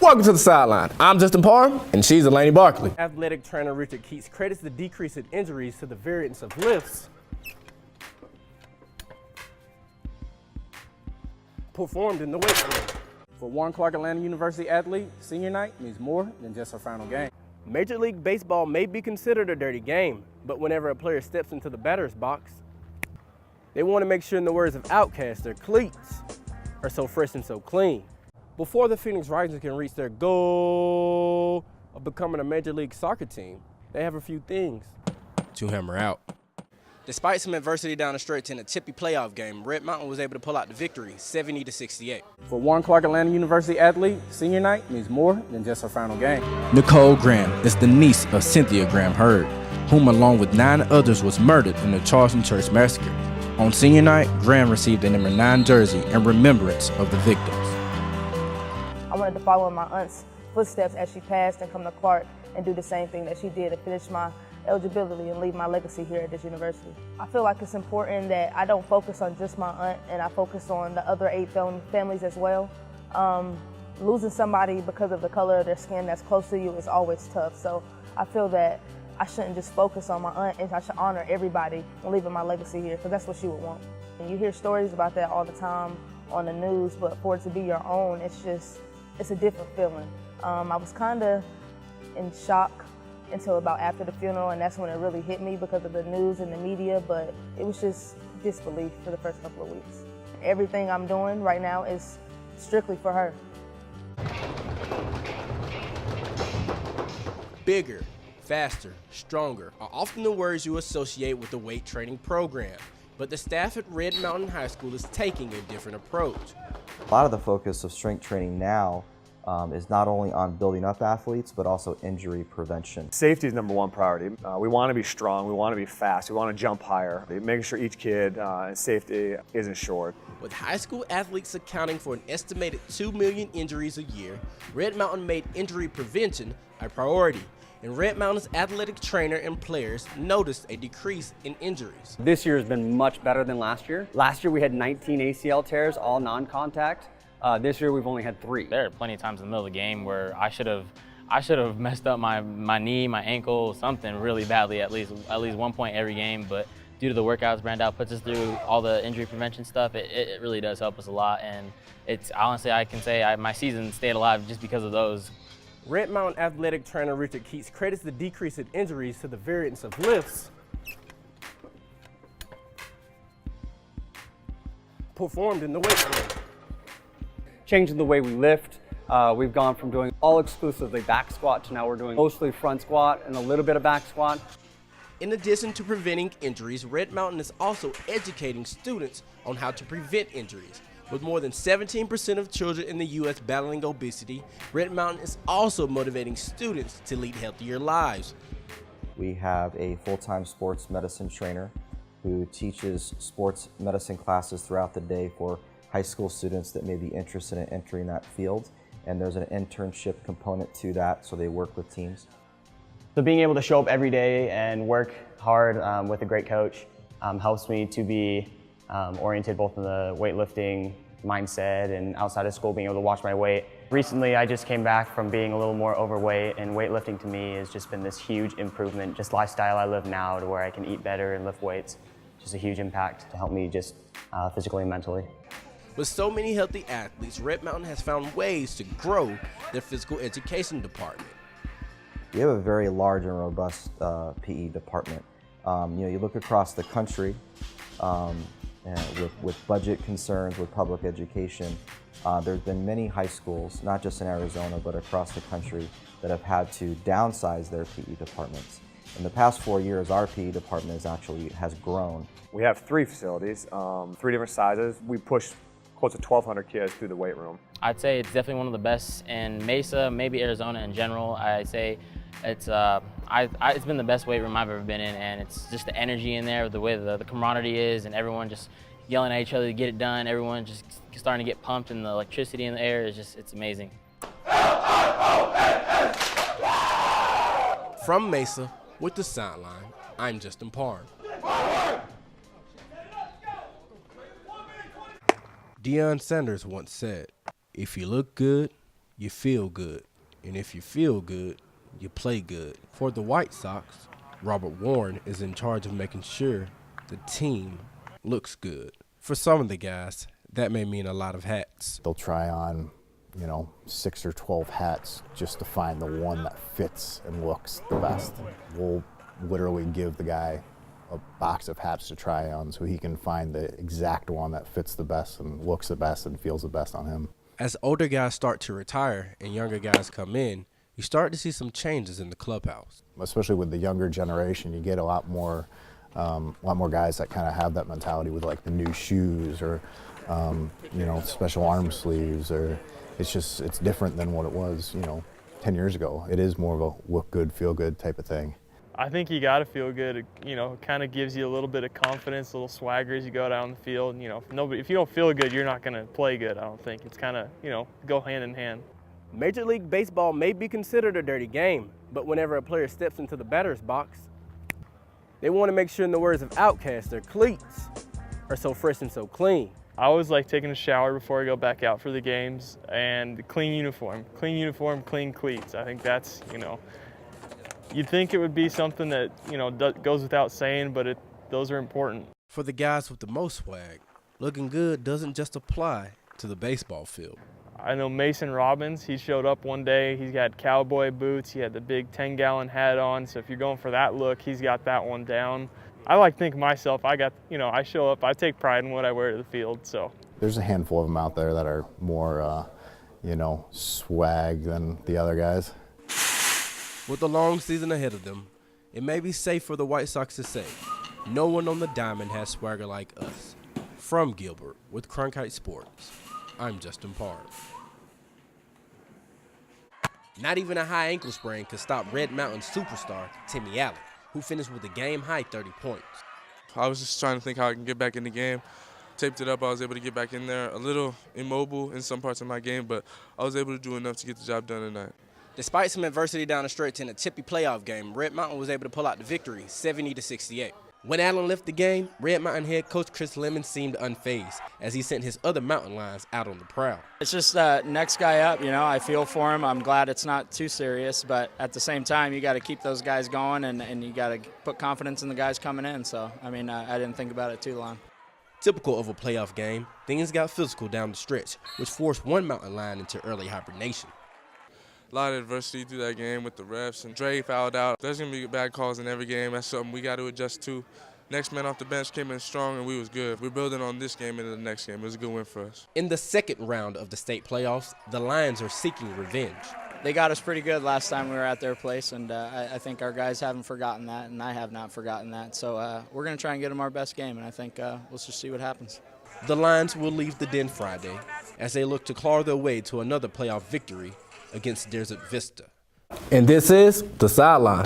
Welcome to the sideline. I'm Justin Parham, and she's Elaine Barkley. Athletic trainer Richard Keats credits the decrease in injuries to the variance of lifts performed in the weight room. For Warren Clark Atlanta University athlete, senior night means more than just her final game. Major League Baseball may be considered a dirty game, but whenever a player steps into the batter's box, they want to make sure, in the words of Outkast, their cleats are so fresh and so clean. Before the Phoenix Rising can reach their goal of becoming a Major League Soccer team, they have a few things to hammer out. Despite some adversity down the stretch in a tippy playoff game, Red Mountain was able to pull out the victory, 70-68. For Warren Clark Atlanta University athlete, senior night means more than just her final game. Nicole Graham is the niece of Cynthia Graham Hurd, whom along with 9 others was murdered in the Charleston Church Massacre. On senior night, Graham received the number 9 jersey in remembrance of the victims. I wanted to follow in my aunt's footsteps as she passed and come to Clark and do the same thing that she did and finish my eligibility and leave my legacy here at this university. I feel like it's important that I don't focus on just my aunt and I focus on the other 8 families as well. Losing somebody because of the color of their skin that's close to you is always tough. So I feel that I shouldn't just focus on my aunt, and I should honor everybody and leaving my legacy here, because that's what she would want. And you hear stories about that all the time on the news, but for it to be your own, it's a different feeling. I was kind of in shock until about after the funeral, and that's when it really hit me because of the news and the media, but it was just disbelief for the first couple of weeks. Everything I'm doing right now is strictly for her. Bigger, faster, stronger are often the words you associate with the weight training program, but the staff at Red Mountain High School is taking a different approach. A lot of the focus of strength training now is not only on building up athletes, but also injury prevention. Safety is #1 priority. We want to be strong, we want to be fast, we want to jump higher, making sure each kid in safety isn't short. With high school athletes accounting for an estimated 2 million injuries a year, Red Mountain made injury prevention a priority, and Red Mountain's athletic trainer and players noticed a decrease in injuries. This year has been much better than last year. Last year we had 19 ACL tears, all non-contact. This year we've only had 3. There are plenty of times in the middle of the game where I should have messed up my knee, my ankle, something really badly at least 1 point every game. But due to the workouts Brandau puts us through, all the injury prevention stuff, it really does help us a lot. And it's honestly, I can say my season stayed alive just because of those. Red Mountain athletic trainer Richard Keats credits the decrease in injuries to the variance of lifts performed in the weight room. Changing the way we lift. We've gone from doing all exclusively back squat to now we're doing mostly front squat and a little bit of back squat. In addition to preventing injuries, Red Mountain is also educating students on how to prevent injuries. With more than 17% of children in the U.S. battling obesity, Red Mountain is also motivating students to lead healthier lives. We have a full-time sports medicine trainer who teaches sports medicine classes throughout the day for high school students that may be interested in entering that field. And there's an internship component to that, so they work with teams. So being able to show up every day and work hard with a great coach helps me to be oriented both in the weightlifting mindset and outside of school, being able to watch my weight. Recently, I just came back from being a little more overweight, and weightlifting to me has just been this huge improvement. Just lifestyle I live now to where I can eat better and lift weights. Just a huge impact to help me just physically and mentally. With so many healthy athletes, Red Mountain has found ways to grow their physical education department. We have a very large and robust PE department. You look across the country, with budget concerns with public education, there's been many high schools, not just in Arizona, but across the country, that have had to downsize their PE departments. In the past 4 years, our PE department has grown. We have 3 facilities, 3 different sizes. We push close to 1,200 kids through the weight room. I'd say it's definitely one of the best in Mesa, maybe Arizona in general. I'd say it's been the best weight room I've ever been in, and it's just the energy in there, the way the camaraderie is, and everyone just yelling at each other to get it done. Everyone just starting to get pumped, and the electricity in the air is it's amazing. From Mesa, with the sideline, I'm Justin Parham. Deion Sanders once said, "If you look good, you feel good. And if you feel good, you play good. For the White Sox, Robert Warren is in charge of making sure the team looks good. For some of the guys, that may mean a lot of hats. They'll try on, 6 or 12 hats just to find the one that fits and looks the best. We'll literally give the guy a box of hats to try on so he can find the exact one that fits the best and looks the best and feels the best on him. As older guys start to retire and younger guys come in, you start to see some changes in the clubhouse. Especially with the younger generation, you get a lot more guys that kind of have that mentality with like the new shoes or special arm sleeves, or it's different than what it was 10 years ago. It is more of a look good, feel good type of thing. I think you got to feel good. It kind of gives you a little bit of confidence, a little swagger as you go down the field. If you don't feel good, you're not going to play good. I don't think it's kind of go hand in hand. Major League Baseball may be considered a dirty game, but whenever a player steps into the batter's box, they want to make sure, in the words of Outkast, their cleats are so fresh and so clean. I always like taking a shower before I go back out for the games, and clean uniform, clean cleats. I think that's, you'd think it would be something that, goes without saying, but those are important. For the guys with the most swag, looking good doesn't just apply to the baseball field. I know Mason Robbins, he showed up one day, he's got cowboy boots, he had the big 10-gallon hat on, so if you're going for that look, he's got that one down. I like to think of myself, I show up, I take pride in what I wear to the field, so. There's a handful of them out there that are more, swag than the other guys. With a long season ahead of them, it may be safe for the White Sox to say, no one on the diamond has swagger like us. From Gilbert with Cronkite Sports, I'm Justin Parham. Not even a high ankle sprain could stop Red Mountain superstar Timmy Allen, who finished with a game-high 30 points. I was just trying to think how I can get back in the game. Taped it up, I was able to get back in there. A little immobile in some parts of my game, but I was able to do enough to get the job done tonight. Despite some adversity down the stretch in a tippy playoff game, Red Mountain was able to pull out the victory, 70-68. When Allen left the game, Red Mountain head coach Chris Lemon seemed unfazed as he sent his other Mountain Lions out on the prowl. It's just next guy up, I feel for him. I'm glad it's not too serious, but at the same time, you got to keep those guys going and you got to put confidence in the guys coming in. So, I didn't think about it too long. Typical of a playoff game, things got physical down the stretch, which forced one Mountain Lion into early hibernation. A lot of adversity through that game with the refs, and Dre fouled out. There's going to be bad calls in every game. That's something we got to adjust to. Next man off the bench came in strong, and we was good. We're building on this game into the next game. It was a good win for us. In the second round of the state playoffs, the Lions are seeking revenge. They got us pretty good last time we were at their place, and I think our guys haven't forgotten that, and I have not forgotten that. So we're going to try and get them our best game, and I think let's just see what happens. The Lions will leave the Den Friday as they look to claw their way to another playoff victory against Desert Vista. And this is The Sideline.